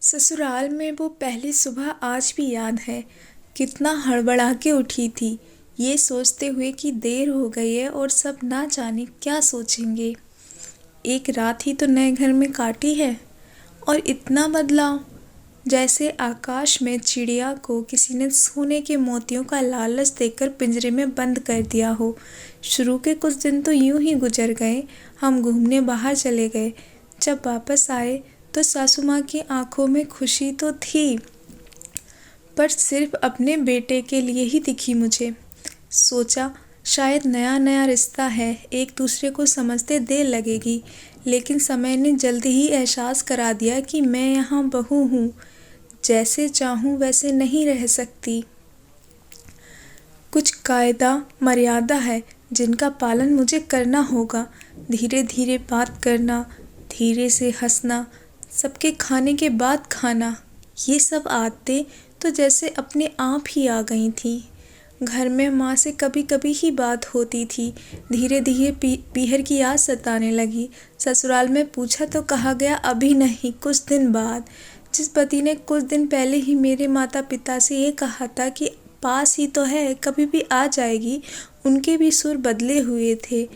ससुराल में वो पहली सुबह आज भी याद है। कितना हड़बड़ा के उठी थी, ये सोचते हुए कि देर हो गई है और सब ना जाने क्या सोचेंगे। एक रात ही तो नए घर में काटी है और इतना बदलाव, जैसे आकाश में चिड़िया को किसी ने सोने के मोतियों का लालच देकर पिंजरे में बंद कर दिया हो। शुरू के कुछ दिन तो यूं ही गुजर गए। हम घूमने बाहर चले गए। जब वापस आए तो सासू माँ की आंखों में खुशी तो थी, पर सिर्फ अपने बेटे के लिए ही दिखी मुझे। सोचा शायद नया नया रिश्ता है, एक दूसरे को समझते देर लगेगी, लेकिन समय ने जल्दी ही एहसास करा दिया कि मैं यहाँ बहू हूँ, जैसे चाहूँ वैसे नहीं रह सकती। कुछ कायदा मर्यादा है जिनका पालन मुझे करना होगा। धीरे धीरे बात करना, धीरे से हंसना, सबके खाने के बाद खाना, ये सब आदतें तो जैसे अपने आप ही आ गई थी। घर में माँ से कभी कभी ही बात होती थी। धीरे धीरे पीहर की याद सताने लगी। ससुराल में पूछा तो कहा गया अभी नहीं, कुछ दिन बाद। जिस पति ने कुछ दिन पहले ही मेरे माता पिता से ये कहा था कि पास ही तो है, कभी भी आ जाएगी, उनके भी सुर बदले हुए थे।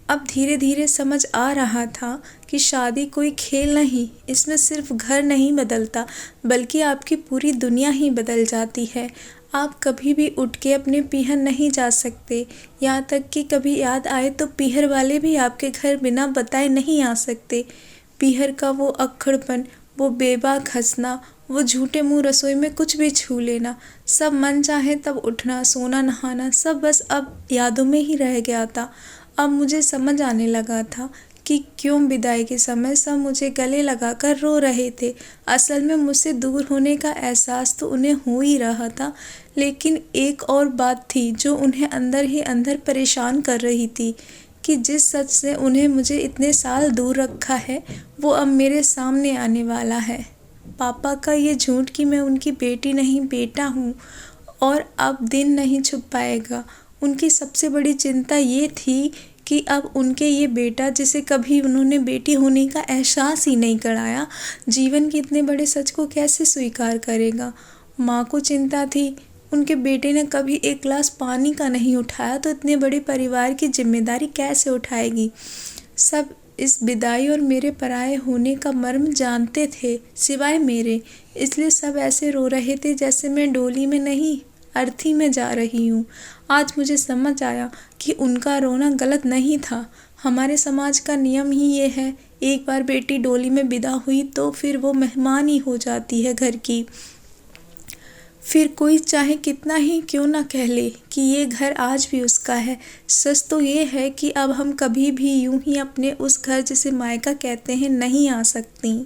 अब धीरे धीरे समझ आ रहा था कि शादी कोई खेल नहीं, इसमें सिर्फ घर नहीं बदलता, बल्कि आपकी पूरी दुनिया ही बदल जाती है। आप कभी भी उठ के अपने पीहर नहीं जा सकते, यहाँ तक कि कभी याद आए तो पीहर वाले भी आपके घर बिना बताए नहीं आ सकते। पीहर का वो अक्खड़पन, वो बेबाक हंसना, वो झूठे मुंह रसोई में कुछ भी छू लेना, सब मन चाहे तब उठना, सोना, नहाना, सब बस अब यादों में ही रह गया था। अब मुझे समझ आने लगा था कि क्यों विदाई के समय सब मुझे गले लगाकर रो रहे थे। असल में मुझसे दूर होने का एहसास तो उन्हें हो ही रहा था, लेकिन एक और बात थी जो उन्हें अंदर ही अंदर परेशान कर रही थी कि जिस सच से उन्हें मुझे इतने साल दूर रखा है, वो अब मेरे सामने आने वाला है। पापा का ये झूठ कि मैं उनकी बेटी नहीं बेटा हूँ, और अब दिन नहीं छुप पाएगा। उनकी सबसे बड़ी चिंता ये थी कि अब उनके ये बेटा, जिसे कभी उन्होंने बेटी होने का एहसास ही नहीं कराया, जीवन के इतने बड़े सच को कैसे स्वीकार करेगा। माँ को चिंता थी, उनके बेटे ने कभी एक गिलास पानी का नहीं उठाया तो इतने बड़े परिवार की जिम्मेदारी कैसे उठाएगी। सब इस विदाई और मेरे पराये होने का मर्म जानते थे, सिवाय मेरे। इसलिए सब ऐसे रो रहे थे जैसे मैं डोली में नहीं, अर्थी में जा रही हूँ। आज मुझे समझ आया कि उनका रोना गलत नहीं था। हमारे समाज का नियम ही ये है, एक बार बेटी डोली में विदा हुई तो फिर वो मेहमान ही हो जाती है घर की। फिर कोई चाहे कितना ही क्यों ना कह ले कि ये घर आज भी उसका है, सच तो ये है कि अब हम कभी भी यूं ही अपने उस घर, जिसे मायका कहते हैं, नहीं आ सकती।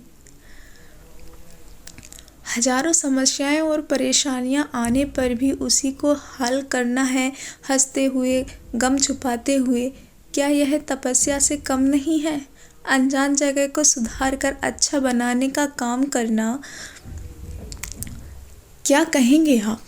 हजारों समस्याएं और परेशानियां आने पर भी उसी को हल करना है, हंसते हुए, गम छुपाते हुए। क्या यह तपस्या से कम नहीं है? अनजान जगह को सुधार कर अच्छा बनाने का काम करना। क्या कहेंगे आप?